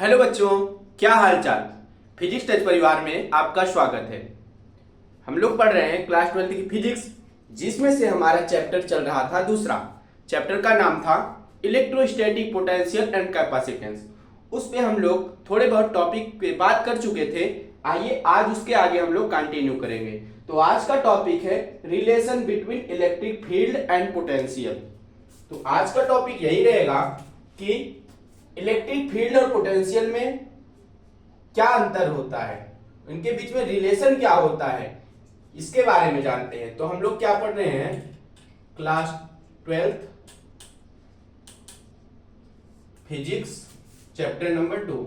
Hello बच्चों, क्या हाल चाल। फिजिक्स टच परिवार में आपका स्वागत है। हम लोग पढ़ रहे हैं क्लास 12 की फिजिक्स, जिसमें से हमारा चैप्टर चल रहा था दूसरा। चैप्टर का नाम था इलेक्ट्रोस्टैटिक पोटेंशियल एंड कैपेसिटेंस। उस पे हम लोग थोड़े बहुत टॉपिक पे बात कर चुके थे। आइए आज उसके आगे हम लोग कंटिन्यू करेंगे। तो आज का टॉपिक है relation between electric field and potential. तो आज का टॉपिक यही रहेगा कि इलेक्ट्रिक फील्ड और पोटेंशियल में क्या अंतर होता है, इनके बीच में रिलेशन क्या होता है, इसके बारे में जानते हैं। तो हम लोग क्या पढ़ रहे हैं, क्लास 12 फिजिक्स चैप्टर नंबर 2।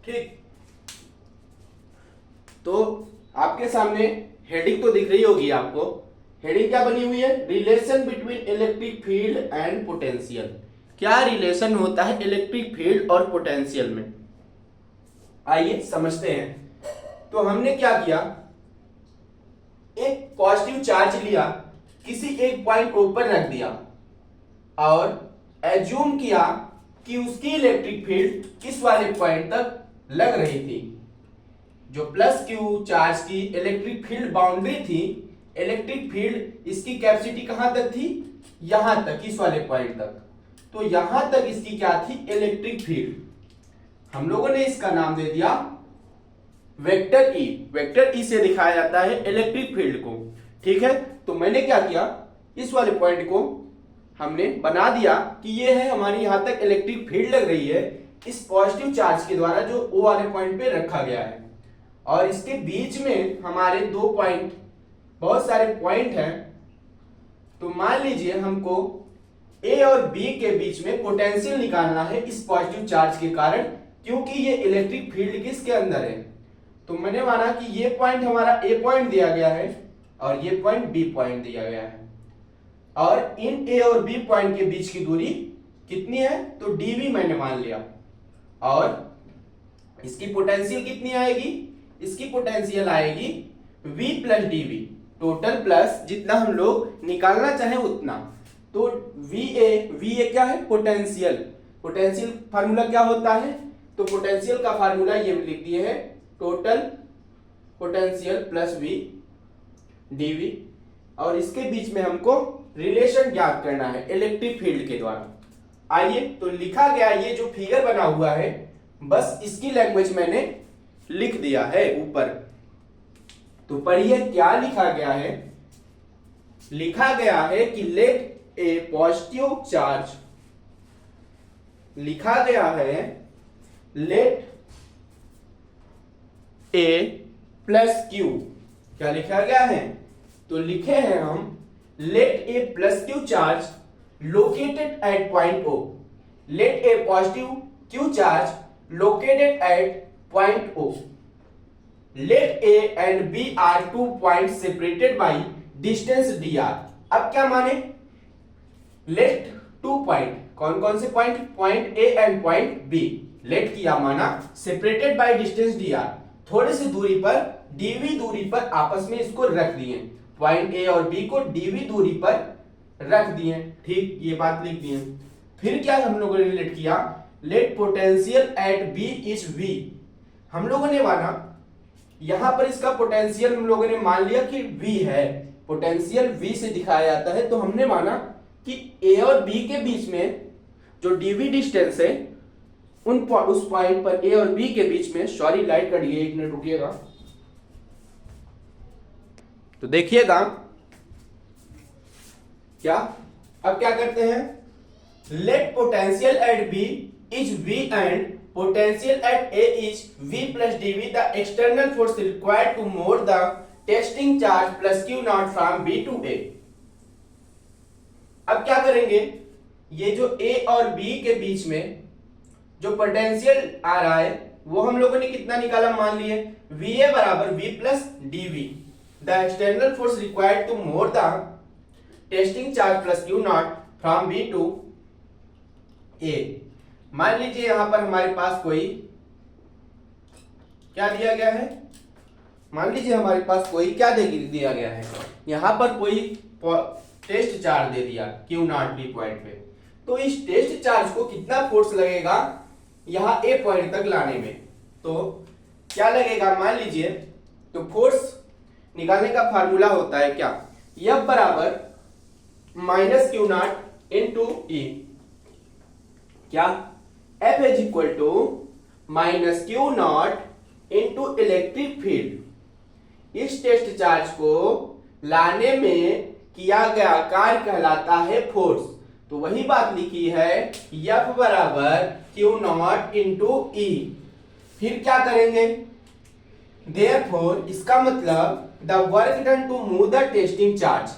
ठीक, तो आपके सामने हेडिंग तो दिख रही होगी आपको। हेडिंग क्या बनी हुई है, relation between electric field and potential. क्या रिलेशन होता है इलेक्ट्रिक फील्ड और पोटेंशियल में, आइए समझते हैं। तो हमने क्या किया, एक पॉजिटिव चार्ज लिया, किसी एक पॉइंट ऊपर रख दिया और एज्यूम किया कि उसकी इलेक्ट्रिक फील्ड किस वाले पॉइंट तक लग रही थी। जो प्लस क्यू चार्ज की इलेक्ट्रिक फील्ड बाउंड्री थी, इलेक्ट्रिक फील्ड इसकी कैपेसिटी कहां तक थी, यहां तक, इस वाले पॉइंट तक। तो यहां तक इसकी क्या थी, इलेक्ट्रिक फील्ड। हम लोगों ने इसका नाम दे दिया वेक्टर ई। वेक्टर ई से दिखाया जाता है इलेक्ट्रिक फील्ड को। ठीक है, तो मैंने क्या किया, इस वाले पॉइंट को हमने बना दिया कि ये है हमारी यहां तक इलेक्ट्रिक फील्ड लग रही है, इस पॉजिटिव चार्ज के द्वारा जो ओ वाले पॉइंट पे रखा गया है। और इसके बीच में हमारे दो पॉइंट, बहुत सारे पॉइंट हैं। तो मान लीजिए हमको ए और बी के बीच में पोटेंशियल निकालना है इस पॉजिटिव चार्ज के कारण, क्योंकि ये इलेक्ट्रिक फील्ड किसके अंदर है। तो मैंने माना कि ये पॉइंट हमारा ए पॉइंट दिया गया है और ये पॉइंट बी पॉइंट दिया गया है, और इन ए और बी पॉइंट के बीच की दूरी कितनी है, तो डीवी मैंने मान लिया। और इसकी पोटेंशियल कितनी आएगी, इसकी पोटेंशियल आएगी V plus d v, total plus जितना हम लोग निकालना चाहे उतना। तो VA क्या है, पोटेंशियल। पोटेंशियल फार्मूला क्या होता है, तो पोटेंशियल का फार्मूला ये लिख दिए है, total potential plus V d v. और इसके बीच में हमको रिलेशन ज्ञात करना है इलेक्ट्रिक फील्ड के द्वारा। आइए, तो लिखा गया ये जो फिगर बना हुआ है, बस इसकी लैंग्वेज मैंने लिख दिया है ऊपर। तो पढ़िए क्या लिखा गया है। लिखा गया है कि लेट ए पॉजिटिव चार्ज, लिखा गया है लेट ए प्लस क्यू। क्या लिखा गया है, तो लिखे हैं हम let a plus q charge located at point O. Let a positive q charge located at point O. Let A and B are 2 points separated by distance dr. अब क्या माने, let 2 point, कौन कौन से point, point A and point B। let किया माना separated by distance dr, थोड़ी सी दूरी पर, dv दूरी पर आपस में इसको रख दिए। पॉइंट A और B को dv दूरी पर रख दिए। ठीक, ये बात लिख दिए। फिर क्या हम लोगों ने रिलेट किया, let potential at B is V। हम लोगों ने माना यहां पर इसका पोटेंशियल हम लोगों ने मान लिया कि V है, पोटेंशियल V से दिखाया जाता है। तो हमने माना कि A और B के बीच में जो dv डिस्टेंस है, उस पॉइंट पर A और B के बीच में, सॉरी लाइट कट गई, एक मिनट रुकिएगा। तो देखिएगा क्या, अब क्या करते हैं, let potential at B is V and potential at A is V plus dV, the external force required to move the testing charge plus Q naught from B to A। अब क्या करेंगे, ये जो A और B के बीच में जो पोटेंशियल आ रहा है, वो हम लोगों ने कितना निकाला, मान लिए VA बराबर V plus dV, the external force required to move the testing charge plus Q naught from B to A। मान लीजिए यहां पर हमारे पास कोई क्या दिया गया है, मान लीजिए हमारे पास कोई क्या दिया गया है, यहाँ पर कोई टेस्ट चार्ज दे दिया Q0 पॉइंट पे, तो इस टेस्ट चार्ज को कितना फोर्स लगेगा यहाँ ए पॉइंट तक लाने में, तो क्या लगेगा मान लीजिए, तो फोर्स निकालने का फार्मूला होता है क्या, F बराबर -Q0 इंटू ई, क्या F is equal to -Q0 into electric field. इस टेस्ट चार्ज को लाने में किया गया कार्य कहलाता है फोर्स। तो वही बात लिखी है F बराबर Q0 इंटू ई। फिर क्या करेंगे, देयरफॉर इसका मतलब the work done to move the testing charge,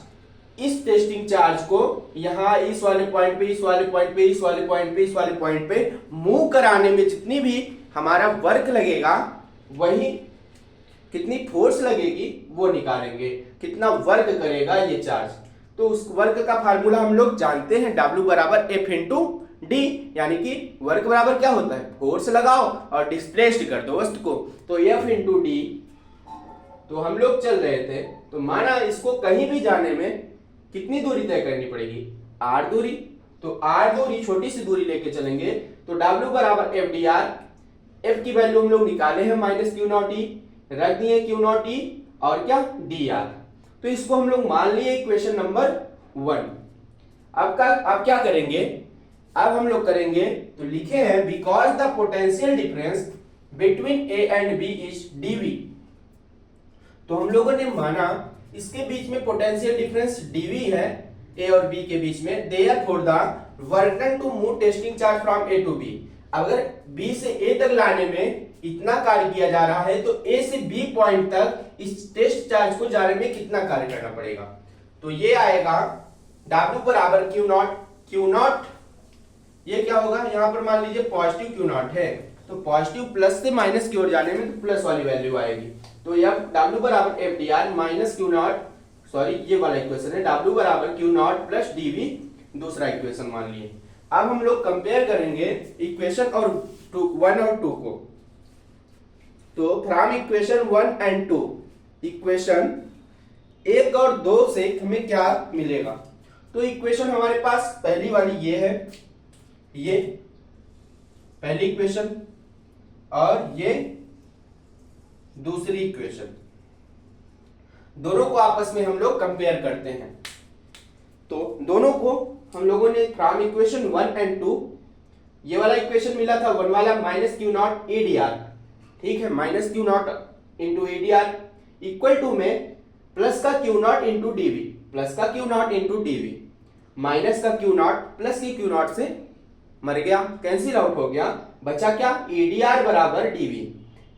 इस टेस्टिंग चार्ज को यहां इस वाले पॉइंट पे, इस वाले पॉइंट पे, इस वाले पॉइंट पे, इस वाले पॉइंट पे मूव कराने में जितनी भी हमारा वर्क लगेगा, वही कितनी फोर्स लगेगी वो निकालेंगे, कितना वर्क करेगा ये चार्ज। तो उस वर्क का फार्मूला हम लोग जानते हैं, W बराबर F इंटू डी, यानी कि वर्क बराबर क्या होता है, फोर्स लगाओ और डिस्प्लेस्ड कर दो वस्तु को, तो F इंटू डी। तो हम लोग चल रहे थे, तो माना इसको कहीं भी जाने में कितनी दूरी तय करनी पड़ेगी, r दूरी, तो r दूरी छोटी सी दूरी लेके चलेंगे, तो W बराबर F डी आर, F की वैल्यू हम लोग निकाले हैं -Q0 e, रख दिए Q0 e और क्या डी आर। तो इसको हम लोग मान लिए इक्वेशन नंबर 1। अब क्या करेंगे, अब हम लोग करेंगे, तो लिखे हैं because the potential difference between A and B is dV। तो हम लोगों ने माना इसके बीच में पोटेंशियल डिफरेंस dV है, ए और बी के बीच में, therefore the work done to move testing charge from A to B. अगर बी से ए तक लाने में इतना कार्य किया जा रहा है, तो ए से बी पॉइंट तक इस टेस्ट चार्ज को जाने में कितना कार्य करना पड़ेगा, तो ये आएगा W बराबर Q0, ये क्या होगा, यहां पर मान लीजिए पॉजिटिव Q0 है, तो पॉजिटिव प्लस से माइनस की ओर जाने में तो प्लस वाली वैल्यू आएगी, तो W बराबर F D R minus Q0, sorry ये वाला इक्वेशन है, W बराबर Q0 प्लस dV, दूसरा इक्वेशन मान लिए। अब हम लोग कंपेयर करेंगे इक्वेशन और 1 और 2 को, तो फ्रॉम इक्वेशन 1 एंड 2, इक्वेशन 1 और 2 से हमें क्या मिलेगा, तो इक्वेशन हमारे पास पहली वाली ये है, ये पहली इक्वेशन, और ये दूसरी इक्वेशन, दोनों को आपस में हम लोग कंपेयर करते हैं। तो दोनों को हम लोगों ने फ्रॉम इक्वेशन 1 एंड 2, ये वाला इक्वेशन मिला था 1 वाला -Q0 ए डी आर, ठीक है, -Q0 into a d r equal to में प्लस का Q0 इंटू डीवी, प्लस का Q0 इंटू डीवी, माइनस का Q0 प्लस की Q0 से मर गया, कैंसिल आउट हो गया, बचा क्या, EDR बराबर dV,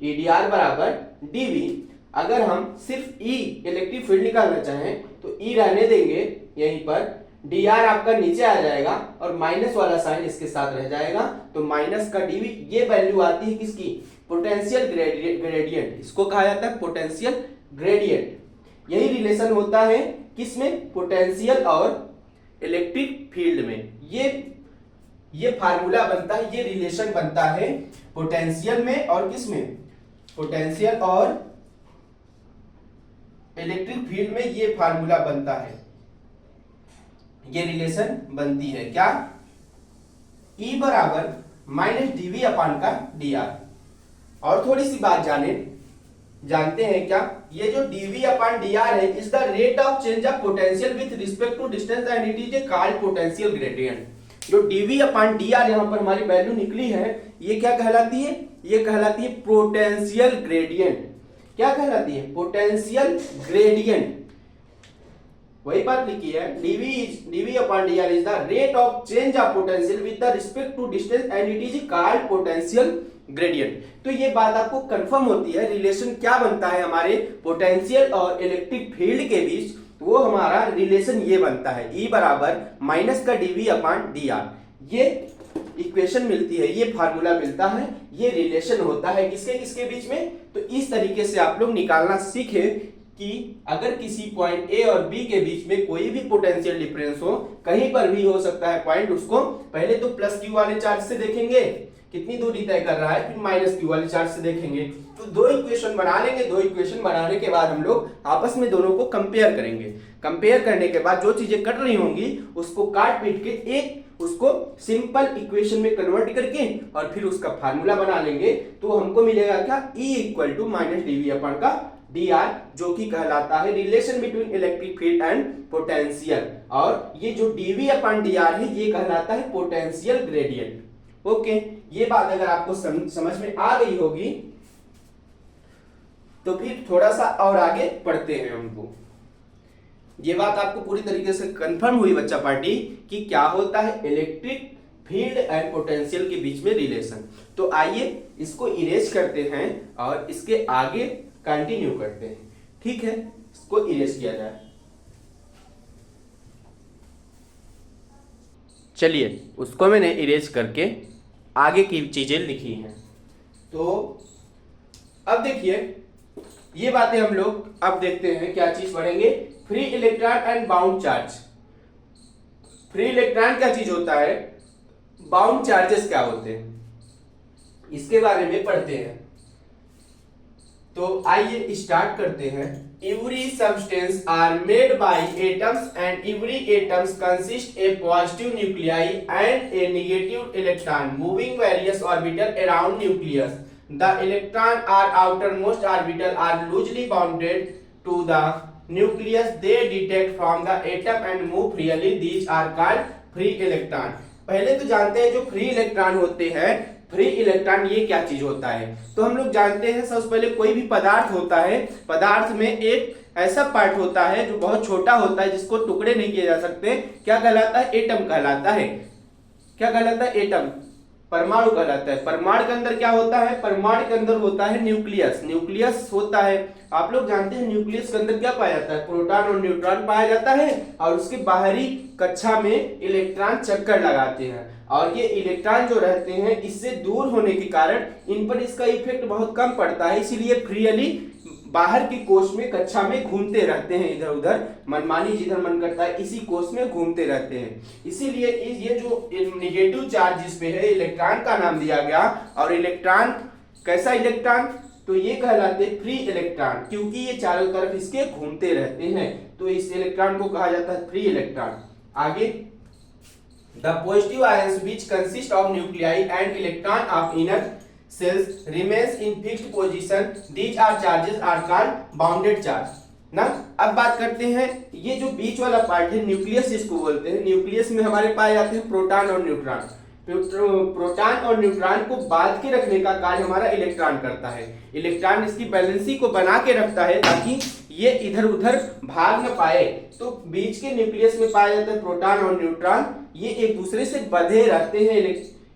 EDR बराबर dV। अगर हम सिर्फ E इलेक्ट्रिक फील्ड निकालना चाहें तो E रहने देंगे यहीं पर, dr आपका नीचे आ जाएगा और माइनस वाला साइन इसके साथ रह जाएगा, तो माइनस का dV, ये वैल्यू आती है किसकी, पोटेंशियल ग्रेडियंट, इसको कहा जाता है पोटेंशियल ग्रेडियंट। यही रिलेशन होता है किसमें, पोटेंशियल और इलेक्ट्रिक फील्ड में, ये फार्मूला बनता है, ये रिलेशन बनता है पोटेंशियल में और किसमें, पोटेंशियल और इलेक्ट्रिक फील्ड में, ये फार्मूला बनता है, ये रिलेशन बनती है क्या, E बराबर माइनस dV अपान का dr। और थोड़ी सी बात जानते हैं क्या, ये जो dV अपान dr है, is the rate of change of potential with respect to distance and it is a called potential gradient. जो dV अपान dr यहां पर हमारी वैल्यू निकली है, ये क्या कहलाती है, ये कहलाती है पोटेंशियल ग्रेडियंट। क्या कहलाती है, पोटेंशियल ग्रेडियंट। वही बात लिखी है, dV upon dr is the rate of change of potential with the respect to distance and it is called potential gradient. तो ये बात आपको कंफर्म होती है, रिलेशन क्या बनता है हमारे पोटेंशियल और इलेक्ट्रिक फील्ड के बीच, वो हमारा रिलेशन ये बनता है, E बराबर माइनस का dV अपॉन dr। ये इक्वेशन मिलती है, ये फार्मूला मिलता है, ये रिलेशन होता है किसके बीच में। तो इस तरीके से आप लोग निकालना सीखे कि अगर किसी पॉइंट ए और बी के बीच में कोई भी पोटेंशियल डिफरेंस हो, कहीं पर भी हो सकता है पॉइंट, उसको पहले तो प्लस क्यू वाले चार्ज से देखेंगे, कितनी दूरी तय कर रहा है, फिर माइनस क्यू वाले चार्ज से देखेंगे। तो दो इक्वेशन बना लेंगे, दो इक्वेशन बनाने के बाद हम लोग आपस में दोनों को कंपेयर करेंगे। कंपेयर करने के बाद जो चीजें कट रही होंगी उसको काट पीट के एक उसको सिंपल इक्वेशन में कन्वर्ट करके और फिर उसका फार्मूला बना लेंगे। तो हमको मिलेगा क्या, E equal to minus dV upon का dr, जो कि कहलाता है relation between electric field and potential. और ये जो dV अपॉन dr है ये कहलाता है पोटेंशियल ग्रेडियंट। ओके, ये बात अगर आपको समझ में आ गई होगी तो फिर थोड़ा सा और आगे पढ़ते हैं हमको। ये बात आपको पूरी तरीके से कंफर्म हुई बच्चा पार्टी कि क्या होता है इलेक्ट्रिक फील्ड एंड पोटेंशियल के बीच में रिलेशन। तो आइए इसको इरेज करते हैं और इसके आगे कंटिन्यू करते हैं। ठीक है, इसको इरेज किया जाए। चलिए उसको मैंने इरेज करके आगे की चीजें लिखी हैं। तो अब देखिए ये बातें हम लोग अब देखते हैं क्या चीज पढ़ेंगे, free electron and bound charge. Free electron क्या चीज होता है, बाउंड चार्जेस क्या होते हैं, इसके बारे में पढ़ते हैं। तो आइए स्टार्ट करते हैं। Every substance are made by atoms and every atoms consist a positive nuclei and a negative electron moving various orbital around nucleus. The electron are outermost orbital are loosely bounded to the nucleus. They detach from the atom and move freely. These are called free electron. पहले तो जानते हैं जो free electron होते हैं, free electron ये क्या चीज होता है। तो हम लोग जानते हैं सबसे पहले कोई भी पदार्थ होता है, पदार्थ में एक ऐसा पार्ट होता है जो बहुत छोटा होता है जिसको टुकड़े नहीं किए जा सकते, क्या कहलाता है, एटम कहलाता है। क्या कहलाता है, एटम, परमाणु कहलाता है। परमाणु के अंदर क्या होता है, परमाणु के अंदर होता है न्यूक्लियस। न्यूक्लियस होता है, आप लोग जानते हैं न्यूक्लियस के अंदर क्या पाया जाता है, प्रोटॉन और न्यूट्रॉन पाया जाता है और उसके बाहरी कक्षा में इलेक्ट्रॉन चक्कर लगाते हैं। और ये इलेक्ट्रॉन जो रहते हैं इससे दूर होने के कारण इन पर इसका इफेक्ट बहुत कम पड़ता है, इसीलिए फ्रीली बाहर की कोश में कक्षा में घूमते रहते हैं, इधर उधर मनमानी जिधर मन करता है इसी कोश में घूमते रहते हैं। इसीलिए ये जो नेगेटिव चार्ज जिस पे है इलेक्ट्रॉन का नाम दिया गया। और इलेक्ट्रॉन कैसा इलेक्ट्रॉन, तो ये कहलाते फ्री इलेक्ट्रॉन, क्योंकि ये चारों तरफ इसके घूमते रहते हैं, तो इस इलेक्ट्रॉन को कहा जाता है फ्री इलेक्ट्रॉन। आगे, the positive ions which consist of nuclei and electron of inner cells remains in fixed position. These are charges are called bounded charge ना। अब बात करते हैं ये जो बीच वाला पार्ट है न्यूक्लियस जिसको बोलते हैं, न्यूक्लियस में हमारे पाए जाते हैं प्रोटॉन और न्यूट्रॉन। प्रोटॉन और न्यूट्रॉन को बांध के रखने का कार्य हमारा इलेक्ट्रॉन करता है। इलेक्ट्रॉन इसकी बैलेंसी को बना के रखता है ताकि ये इधर उधर भाग न पाए। तो बीच के न्यूक्लियस में पाए जाते हैं प्रोटॉन और न्यूट्रॉन, ये एक दूसरे से बंधे रहते हैं,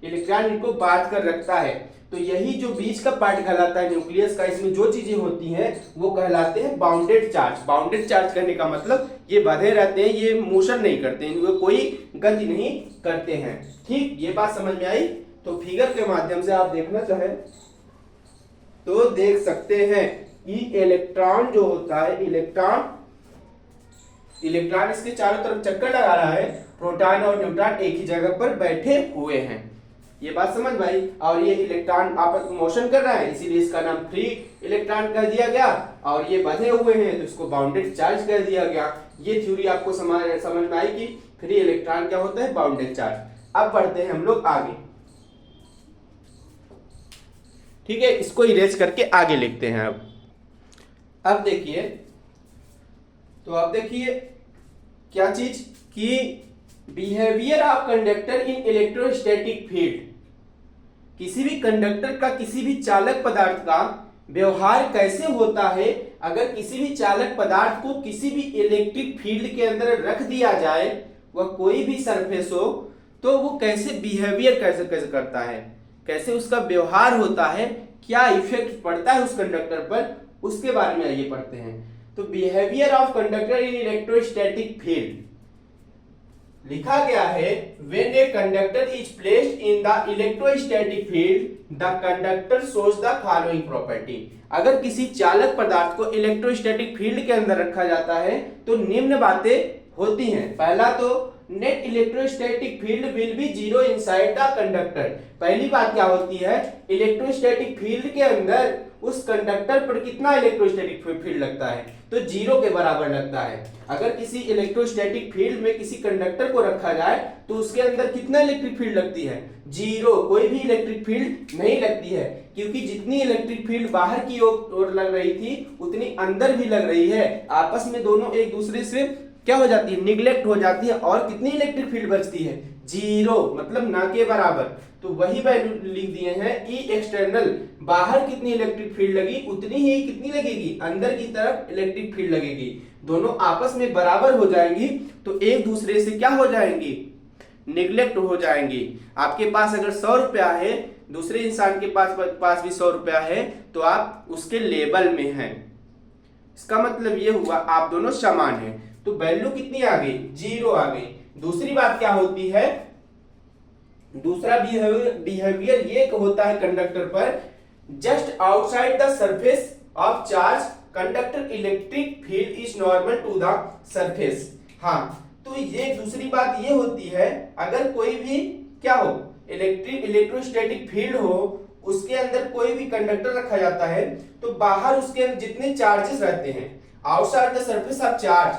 इलेक्ट्रॉन इनको बांध कर रखता है। तो यही जो बीच का पार्ट कहलाता है न्यूक्लियस का, इसमें जो चीजें होती हैं वो कहलाते हैं बाउंडेड चार्ज। बाउंडेड चार्ज करने का मतलब ये बंधे रहते हैं, ये मोशन नहीं करते हैं, इनको कोई गति नहीं करते हैं। ठीक, ये बात समझ में आई। तो फिगर के माध्यम से आप देखना चाहे तो देख सकते हैं कि इलेक्ट्रॉन जो होता है, इलेक्ट्रॉन इसके चारों तरफ चक्कर लगा रहा है, प्रोटॉन और न्यूट्रॉन एक ही जगह पर बैठे हुए हैं। ये बात समझ भाई। और ये इलेक्ट्रॉन आपस में मोशन कर रहा है, इसीलिए इसका नाम फ्री इलेक्ट्रॉन कर दिया गया। और ये बंधे हुए हैं तो इसको बाउंडेड चार्ज कर दिया गया। ये थ्योरी आपको समझ में आई कि फ्री इलेक्ट्रॉन क्या होता है, बाउंडेड चार्ज। अब बढ़ते हैं हम लोग आगे। ठीक है, इसको इरेज करके आगे लिखते हैं। अब देखिए, तो अब देखिए क्या चीज कि behaviour of conductor in electrostatic field, किसी भी कंडक्टर का, किसी भी चालक पदार्थ का व्यवहार कैसे होता है अगर किसी भी चालक पदार्थ को किसी भी इलेक्ट्रिक फील्ड के अंदर रख दिया जाए, वह कोई भी सरफेस हो, तो वो कैसे बिहेवियर कैसे करता है, कैसे उसका व्यवहार होता है, क्या इफेक्ट पड़ता है उस कंडक्टर पर, उसके बारे में आइए पढ़ते हैं। तो behaviour of conductor in electrostatic field लिखा गया है, when a conductor is placed in the electrostatic field, the conductor shows the following property। अगर किसी चालक पदार्थ को इलेक्ट्रोस्टैटिक फील्ड के अंदर रखा जाता है तो निम्न बातें होती हैं। पहला तो net electrostatic field will be zero inside the conductor. पहली बात क्या होती है, इलेक्ट्रोस्टैटिक फील्ड के अंदर उस कंडक्टर पर कितना इलेक्ट्रोस्टैटिक फील्ड लगता है, तो जीरो के बराबर लगता है। अगर किसी इलेक्ट्रोस्टैटिक फील्ड में किसी कंडक्टर को रखा जाए तो उसके अंदर कितना इलेक्ट्रिक फील्ड लगती है, जीरो, कोई भी इलेक्ट्रिक फील्ड नहीं लगती है, क्योंकि जितनी इलेक्ट्रिक फील्ड बाहर की ओर लग रही थी उतनी अंदर भी लग रही है। आपस में दोनों एक दूसरे से क्या हो जाती है, निगलेक्ट हो जाती है, और कितनी इलेक्ट्रिक फील्ड बचती है, जीरो, मतलब ना के बराबर। तो वही वैल्यू लिख दिए हैं, ई एक्सटर्नल, बाहर कितनी इलेक्ट्रिक फील्ड लगी उतनी ही कितनी लगेगी, अंदर की तरफ इलेक्ट्रिक फील्ड लगेगी। दोनों आपस में बराबर हो जाएंगी तो एक दूसरे से क्या हो जाएंगी, निगलेक्ट हो जाएंगी। आपके पास अगर 100 रुपया है, दूसरे इंसान के पास भी 100 रुपया है, तो आप उसके लेवल में हैं। इसका मतलब ये हुआ आप दोनों समान हैं, तो वैल्यू कितनी आ गई, जीरो आ गई। दूसरी बात क्या होती है, दूसरा बिहेवियर ये होता है कंडक्टर पर, just outside the surface of charge conductor electric field is normal to the surface. हाँ, तो ये दूसरी बात ये होती है, अगर कोई भी क्या हो, इलेक्ट्रोस्टैटिक फील्ड हो, उसके अंदर कोई भी कंडक्टर रखा जाता है, तो बाहर उसके अंदर जितने चार्जेस रहते हैं, outside the surface of charge,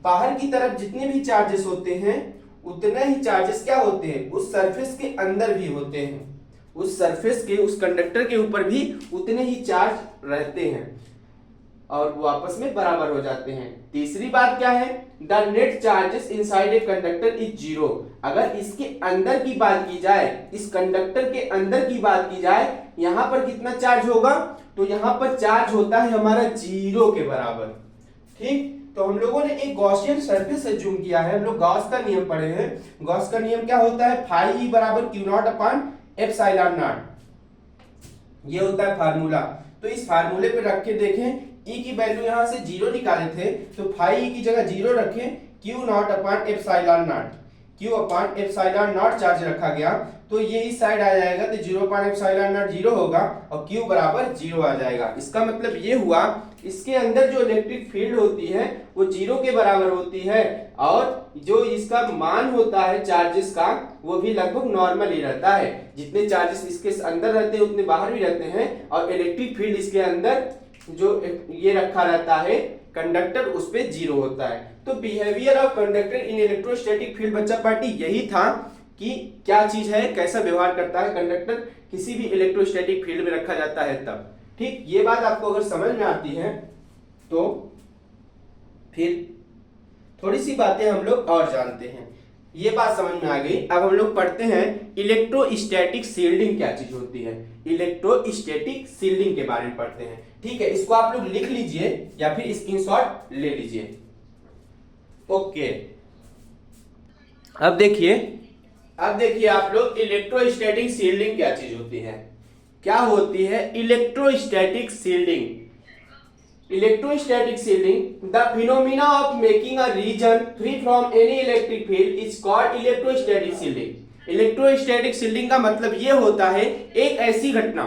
बाहर की तरफ जितने भी चार्जेस होते हैं उतने ही चार्जेस क्या होते हैं, उस सरफेस के अंदर भी होते हैं, उस सरफेस के, उस कंडक्टर के ऊपर भी उतने ही चार्ज रहते हैं और वो आपस में बराबर हो जाते हैं। तीसरी बात क्या है, the net charges inside a conductor is zero. अगर इसके अंदर की बात की जाए, इस कंडक्टर के अंदर की बात की जाए, यहां पर कितना चार्ज होगा, तो यहां पर चार्ज होता है हमारा जीरो के बराबर। ठीक, तो हम लोगों ने एक गॉसियन सरफेस अज्यूम किया है, हम लोग गॉस का नियम पढ़े हैं। गॉस का नियम क्या होता है, फाई ई बराबर Q not upon epsilon not, ये होता है फार्मूला। तो इस फार्मूले पे रख के देखें, ई की वैल्यू यहां से जीरो निकाले थे, तो फाई ई की जगह जीरो रखें, Q not upon epsilon not, Q upon epsilon not charge रखा गया, तो ये इस साइड आ जाएगा, तो zero upon epsilon not zero होगा और क्यू बराबर जीरो आ जाएगा। इसका मतलब ये हुआ, इसके अंदर जो इलेक्ट्रिक फील्ड होती है वो जीरो के बराबर होती है, और जो इसका मान होता है चार्जेस का वो भी लगभग नॉर्मल ही रहता है। जितने चार्जेस इसके अंदर रहते हैं उतने बाहर भी रहते हैं, और इलेक्ट्रिक फील्ड इसके अंदर जो ये रखा रहता है कंडक्टर, उस पे जीरो होता है। तो behaviour of conductor in electrostatic field बच्चा पार्टी यही था कि क्या चीज है, कैसा व्यवहार करता है कंडक्टर किसी भी इलेक्ट्रोस्टैटिक फील्ड में रखा जाता है तब। ठीक, ये बात आपको अगर समझ में आती है तो फिर थोड़ी सी बातें हम लोग और जानते हैं। ये बात समझ में आ गई, अब हम लोग पढ़ते हैं इलेक्ट्रोस्टैटिक शील्डिंग क्या चीज होती है। इलेक्ट्रोस्टैटिक शील्डिंग के बारे में पढ़ते हैं। ठीक है, इसको आप लोग लिख लीजिए या फिर स्क्रीनशॉट ले लीजिए। ओके, अब देखिए आप लोग इलेक्ट्रोस्टैटिक शील्डिंग क्या चीज होती है। क्या होती है electrostatic shielding? Electrostatic shielding, the phenomena of making a region free from any electric field is called electrostatic shielding. Electrostatic shielding का मतलब ये होता है एक ऐसी घटना,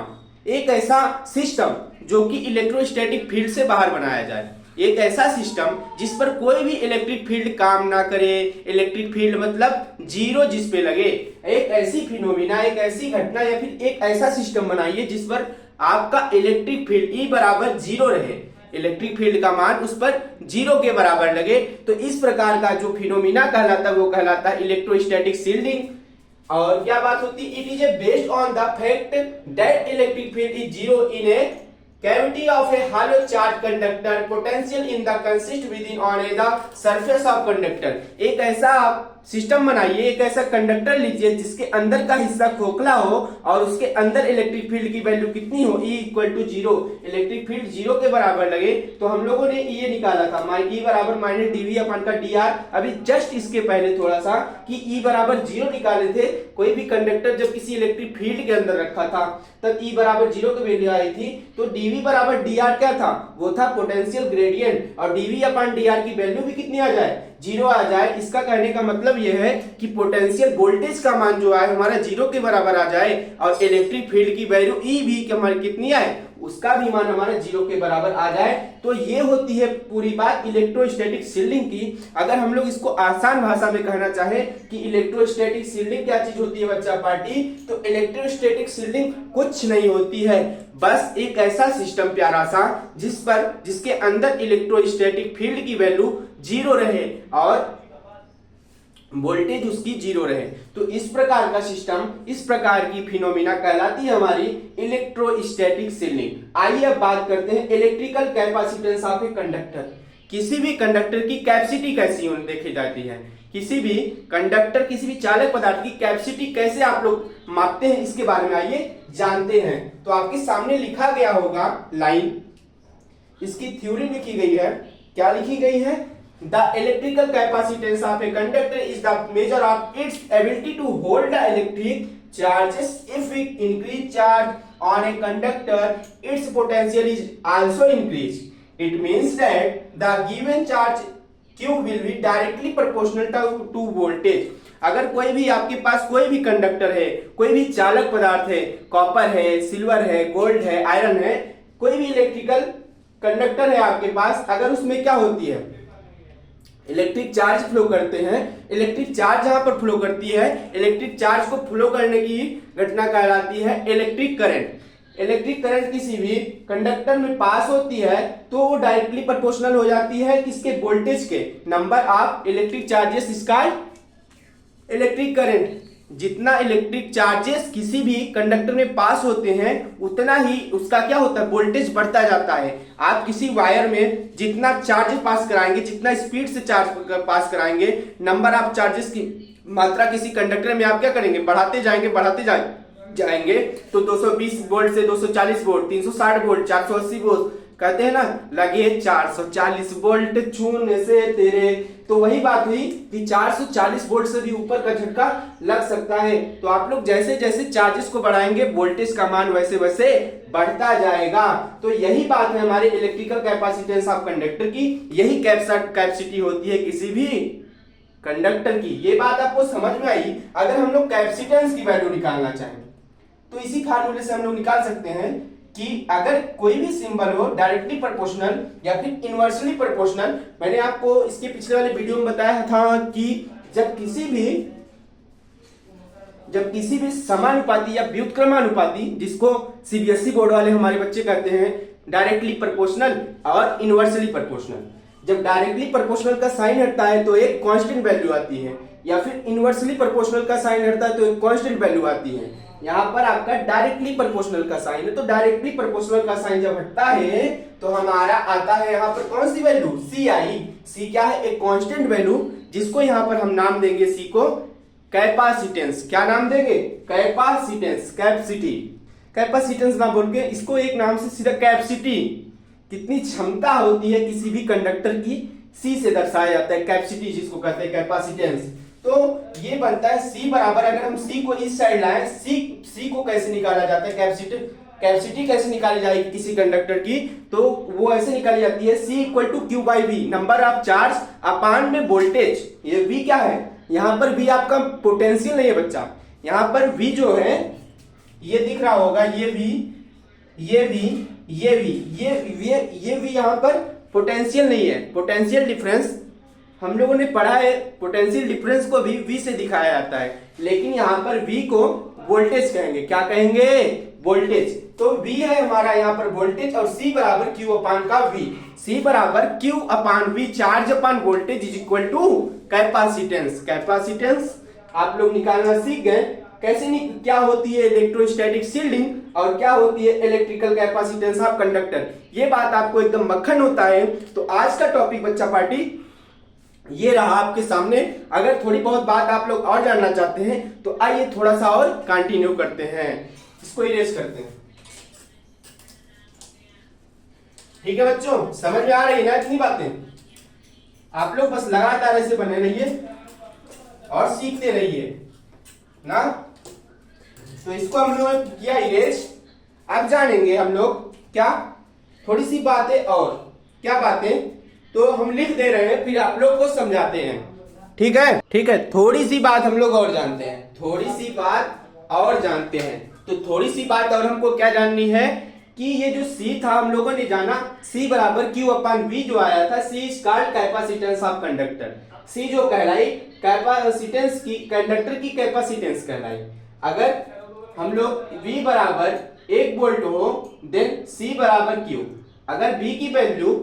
एक ऐसा सिस्टम जो कि इलेक्ट्रोस्टैटिक फील्ड से बाहर बनाया जाए, एक ऐसा सिस्टम जिस पर कोई भी इलेक्ट्रिक फील्ड काम ना करे, इलेक्ट्रिक फील्ड मतलब जीरो जिस पे लगे, एक ऐसी फिनोमिना, एक ऐसी घटना या फिर एक ऐसा सिस्टम बनाइए जिस पर आपका इलेक्ट्रिक फील्ड ई बराबर जीरो रहे, इलेक्ट्रिक फील्ड का मान उस पर जीरो के बराबर लगे। तो इस प्रकार का जो फिनोमिना कहलाता है वो कहलाता है इलेक्ट्रोस्टैटिक शील्डिंग। और क्या बात होती है, it is based on the fact that electric field is zero in A cavity of a hollow charged conductor, potential in the consist within on the surface of conductor। एक ऐसा आप system बनाइए, एक ऐसा कंडक्टर लीजिए जिसके अंदर का हिस्सा खोखला हो और उसके अंदर इलेक्ट्रिक फील्ड की वैल्यू कितनी हो, E equal to zero, electric field zero के बराबर लगे। तो हम लोगों ने ये निकाला था E बराबर माइनस डीवी अपन का dr। अभी जस्ट इसके पहले थोड़ा सा कि E बराबर जीरो निकाले थे। कोई भी कंडक्टर जब किसी इलेक्ट्रिक फील्ड के अंदर रखा था तब E बराबर जीरो की वैल्यू आई थी, तो dv बराबर dr क्या था, वो था पोटेंशियल ग्रेडियंट, और dv अपन dr की वैल्यू भी कितनी आ जाए, जीरो आ जाए। इसका कहने का मतलब यह है कि पोटेंशियल वोल्टेज का मान जो है हमारा जीरो के बराबर आ जाए और इलेक्ट्रिक फील्ड की वैल्यू ई भी हमारी कितनी आए, उसका भी मान हमारा 0 के बराबर आ जाए। तो ये होती है पूरी बात इलेक्ट्रोस्टैटिक शील्डिंग की। अगर हम लोग इसको आसान भाषा में कहना चाहे कि इलेक्ट्रोस्टैटिक शील्डिंग क्या चीज होती है बच्चा पार्टी, तो इलेक्ट्रोस्टैटिक शील्डिंग कुछ नहीं होती है, बस एक ऐसा सिस्टम प्यारा सा जिसके अंदर इलेक्ट्रोस्टैटिक फील्ड की वैल्यू 0 रहे और वोल्टेज उसकी 0 रहे। तो इस प्रकार का सिस्टम, इस प्रकार की फिनोमिना कहलाती है हमारी इलेक्ट्रोस्टैटिक शील्डिंग। आइए अब बात करते हैं electrical capacitance of a conductor. किसी भी कंडक्टर की कैपेसिटी कैसी देखी जाती है, किसी भी कंडक्टर, किसी भी चालक पदार्थ की कैपेसिटी कैसे आप लोग मापते हैं, इसके बारे में आइए जानते हैं। तो आपके सामने लिखा गया होगा लाइन, इसकी थ्योरी लिखी गई है। क्या लिखी गई है? The electrical capacitance of a conductor is the measure of its ability to hold the electric charges. If we increase charge on a conductor, its potential is also increased. It means that the given charge Q will be directly proportional to voltage. अगर कोई भी आपके पास कोई भी conductor है, कोई भी चालक पदार्थ है, कॉपर है, सिल्वर है, गोल्ड है, आयरन है, कोई भी इलेक्ट्रिकल कंडक्टर है आपके पास, अगर उसमें क्या होती है, इलेक्ट्रिक चार्ज फ्लो करते हैं। इलेक्ट्रिक चार्ज जहां पर फ्लो करती है, इलेक्ट्रिक चार्ज को फ्लो करने की घटना कहलाती है इलेक्ट्रिक करंट। इलेक्ट्रिक करंट किसी भी कंडक्टर में पास होती है तो वो डायरेक्टली प्रोपोर्शनल हो जाती है किसके? वोल्टेज के, नंबर ऑफ इलेक्ट्रिक चार्जेस इसका इलेक्ट्रिक करंट। जितना इलेक्ट्रिक चार्जेस किसी भी कंडक्टर में पास होते हैं उतना ही उसका क्या होता है? वोल्टेज बढ़ता जाता है। आप किसी वायर में जितना चार्ज पास कराएंगे, जितना स्पीड से चार्ज पास कराएंगे, नंबर ऑफ चार्जेस की मात्रा किसी कंडक्टर में आप क्या करेंगे? बढ़ाते जाएंगे। तो 220 वोल्ट से 240 वोल्ट, 360 वोल्ट, 480 वोल्ट, कहते हैं ना लगे 440 वोल्ट छूने से तेरे। तो वही बात हुई कि 440 वोल्ट से भी ऊपर का झटका लग सकता है। तो आप लोग जैसे जैसे चार्जेस को बढ़ाएंगे वोल्टेज का मान वैसे वैसे बढ़ता जाएगा। तो यही बात है हमारे इलेक्ट्रिकल कैपेसिटेंस ऑफ कंडक्टर की, यही कैपेसिटी होती है किसी भी कंडक्टर की। ये बात आपको समझ में आई? अगर हम लोग कैपेसिटेंस की वैल्यू निकालना चाहें तो इसी फार्मूले से हम लोग निकाल सकते हैं कि अगर कोई भी सिंबल हो भी प्रोपोर्शनल या फिर इनवर्सली प्रोपोर्शनल। मैंने आपको इसके पिछले वाले वीडियो में बताया था कि जब किसी भी समानुपाती या व्युत्क्रमानुपाती, जिसको सीबीएसई बोर्ड वाले हमारे बच्चे कहते हैं डायरेक्टली प्रोपोर्शनल और इनवर्सली प्रोपोर्शनल, जब डायरेक्टली प्रोपोर्शनल का साइन हटता है तो एक कांस्टेंट वैल्यू आती है, या फिर इनवर्सली प्रोपोर्शनल का साइन हटता है तो एक कांस्टेंट वैल्यू आती है। यहाँ पर आपका डायरेक्टली प्रोपोर्शनल का साइन है, तो डायरेक्टली प्रोपोर्शनल का साइन जब हटता है तो हमारा आता है यहाँ पर कौन सी वैल्यू? सी आई। सी क्या है? एक कांस्टेंट वैल्यू, जिसको यहाँ पर हम नाम देंगे सी को कैपेसिटेंस। क्या नाम देंगे? कैपेसिटेंस, कैपेसिटेंस ना बोल के इसको एक नाम से सीधा कैपेसिटी, कितनी क्षमता होती है किसी भी कंडक्टर की, सी से दर्शाया जाता है कैपेसिटी, जिसको कहते हैं कैपेसिटेंस। तो ये बनता है सी बराबर, अगर हम सी को इस साइड लाएं, सी को कैसे निकाला जाता है? कैपेसिटी कैसे निकाली जाएगी किसी कंडक्टर की? तो वो ऐसे निकाली जाती है C equal to Q by V, number of charge upon में वोल्टेज। ये वी क्या है? यहाँ पर वी आपका पोटेंशियल नहीं है बच्चा, यहाँ पर वी जो है ये दिख रहा होगा, ये वी यहाँ पर पोटेंशियल नहीं है। पोटेंशियल डिफरेंस हम लोगों ने पढ़ा है, पोटेंशियल डिफरेंस को भी वी से दिखाया जाता है, लेकिन यहाँ पर वी को वोल्टेज कहेंगे। क्या कहेंगे? वोल्टेज। तो वी है हमारा यहाँ पर वोल्टेज, और सी बराबर क्यू अपान का वी। सी बराबर Q upon V, charge upon voltage is equal to capacitance. Capacitance आप लोग निकालना सीख गए कैसे, क्या होती है इलेक्ट्रोस्टैटिक शील्डिंग और क्या होती है इलेक्ट्रिकल कैपेसिटेंस ऑफ कंडक्टर। ये बात आपको एकदम मक्खन होता है। तो आज का टॉपिक बच्चा पार्टी ये रहा आपके सामने। अगर थोड़ी बहुत बात आप लोग और जानना चाहते हैं तो आइए थोड़ा सा और कंटिन्यू करते हैं, इसको इरेज करते हैं। ठीक है बच्चों, समझ में आ रही है ना इतनी बातें? आप लोग बस लगातार ऐसे बने रहिए और सीखते रहिए ना। तो इसको हम लोग किया इरेज। अब जानेंगे हम लोग क्या थोड़ी सी बातें और। क्या बातें? तो हम लिख दे रहे हैं, फिर आप लोग को समझाते हैं। ठीक है? ठीक है, थोड़ी सी बात हम लोग और जानते हैं, थोड़ी सी बात और जानते हैं। तो थोड़ी सी बात और हमको क्या जाननी है कि ये जो C था हम लोगों ने जाना C बराबर Q अपन V जो आया था, C is called capacitance of conductor. C जो कहलाई कैपेसिटेंस की, कंडक्टर की कैपेसिटेंस कहलाई। अगर हम लोग V बराबर 1 वोल्ट हो देन C बराबर Q। अगर V की वैल्यू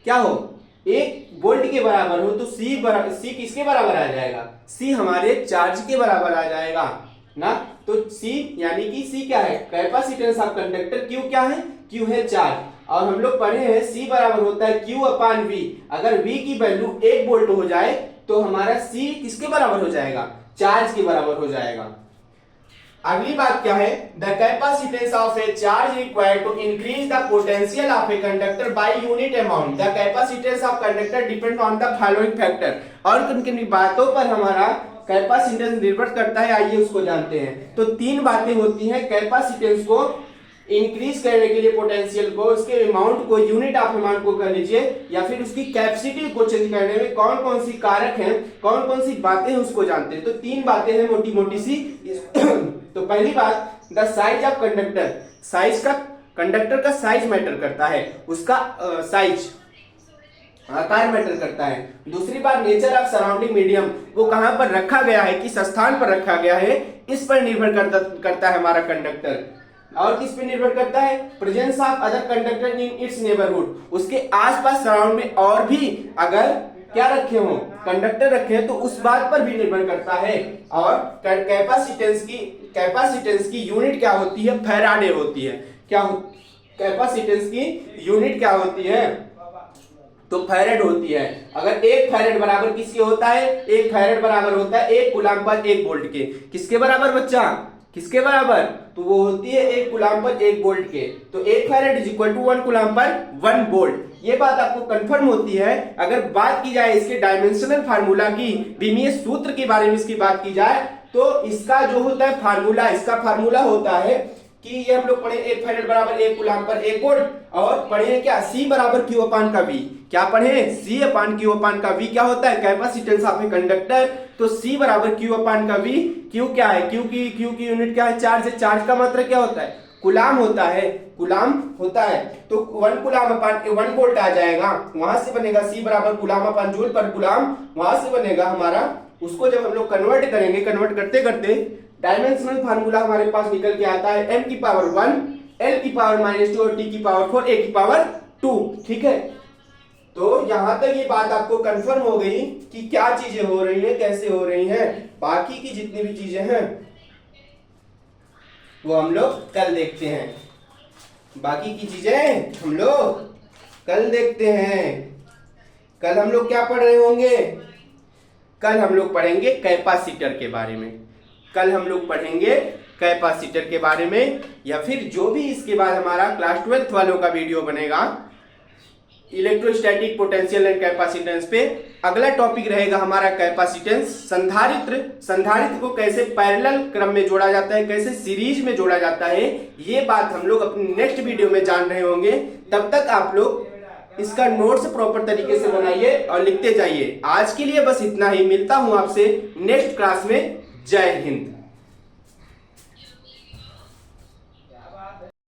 क्या हो 1 वोल्ट के बराबर हो तो C किसके बराबर आ जाएगा? C हमारे चार्ज के बराबर आ जाएगा ना। तो C यानी कि C क्या है? Capacitance of conductor. Q क्या है? Q है चार्ज। और हम लोग पढ़े हैं C बराबर होता है Q अपान V। अगर V की वैल्यू 1 वोल्ट हो जाए तो हमारा C किसके बराबर हो जाएगा? चार्ज के बराबर हो जाएगा। अगली बात क्या है? The capacitance of a charge required to increase the potential of a conductor by unit amount. The capacitance of conductor depend on the following factor. और किन किन बातों पर हमारा कैपेसिटेंस निर्भर करता है, आइए उसको जानते हैं। तो 3 बातें होती हैं कैपेसिटेंस को इंक्रीज करने के लिए, पोटेंशियल को, उसके अमाउंट को, यूनिट ऑफ अमाउंट को कह लीजिए, या फिर उसकी कैपेसिटी को चेंज करने में कौन कौन सी कारक हैं, कौन कौन सी बातें हैं उसको जानते हैं। तो 3 बातें हैं मोटी मोटी सी। तो पहली बात, the size of conductor. Size का, कंडक्टर का साइज मैटर करता है, उसका साइज आकार मैटर करता है। दूसरी बात, नेचर ऑफ सराउंडिंग मीडियम, वो कहां पर रखा गया है, किस स्थान पर रखा गया है, इस पर निर्भर करता है हमारा कंडक्टर। और किस पे निर्भर करता है? Presence of other conductor in its neighbourhood, उसके आसपास सराउंड में और भी अगर क्या रखे हो, कंडक्टर रखे हैं, तो उस बात पर भी निर्भर करता है। और कैपेसिटेंस की यूनिट क्या होती है? फैराडे होती है। क्या कैपेसिटेंस की यूनिट क्या होती है? तो फैरेड होती है। अगर 1 फैरेड बराबर किसके होता है? 1 फैरेड बराबर होता है 1 कूलम पर 1 वोल्ट के। किसके बराबर बच्चा? किसके बराबर? तो वो होती है 1 कूलम पर 1 वोल्ट के। तो 1 farad is equal to 1 coulomb पर 1 वोल्ट। ये बात आपको कंफर्म होती है। अगर बात की जाए इसके डायमेंशनल फार्मूला की, बीमीय सूत्र के बारे में इसकी बात की जाए, तो इसका जो होता है फार्मूला, इसका फार्मूला होता है कि ये हम लोग पढ़े 1 फैरेड बराबर 1 कूलम पर 1 वोल्ट, और पढ़े क्या? C बराबर Q अपान का V। क्या पढ़े? C अपान Q अपान का V क्या होता है? Capacitance of a conductor. तो C बराबर Q अपान का V। Q क्या है? Q की यूनिट क्या है? चार्ज है। चार्ज का मात्रा क्या होता है? कूलम होता है। कूलम होता है। तो 1 कूलम अपान 1 वोल्ट आ जाएगा। वहां से बनेगा C बराबर कूलम अपान जूल पर कूलम। वहां से बनेगा हमारा, उसको जब हम लोग कन्वर्ट करेंगे, कन्वर्ट करते करते डायमेंशनल फार्मूला हमारे पास निकल के आता है m की पावर 1, l की पावर -2 और t की पावर 4, a की पावर 2। ठीक है, तो यहां तक ये बात आपको कंफर्म हो गई कि क्या चीजें हो रही हैं, कैसे हो रही हैं। बाकी की जितनी भी चीजें हैं वो हम लोग कल देखते हैं। बाकी की चीजें हम लोग कल देखते हैं। कल हम लोग क्या पढ़ रहे होंगे? कल हम लोग पढ़ेंगे कैपेसिटर के बारे में। कल हम लोग पढ़ेंगे कैपेसिटर के बारे में, या फिर जो भी इसके बाद हमारा क्लास 12th वालों का वीडियो बनेगा इलेक्ट्रोस्टैटिक पोटेंशियल एंड कैपेसिटेंस पे। अगला टॉपिक रहेगा हमारा कैपेसिटेंस, संधारित्र को कैसे पैरेलल क्रम में जोड़ा जाता है, कैसे सीरीज में जोड़ा जाता है, ये बात हम लोग अपने नेक्स्ट वीडियो में जान रहे होंगे। तब तक आप लोग इसका नोट्स प्रॉपर तरीके से बनाइए और लिखते जाइए। आज के लिए बस इतना ही, मिलता हूं आपसे नेक्स्ट क्लास में। जय हिंद।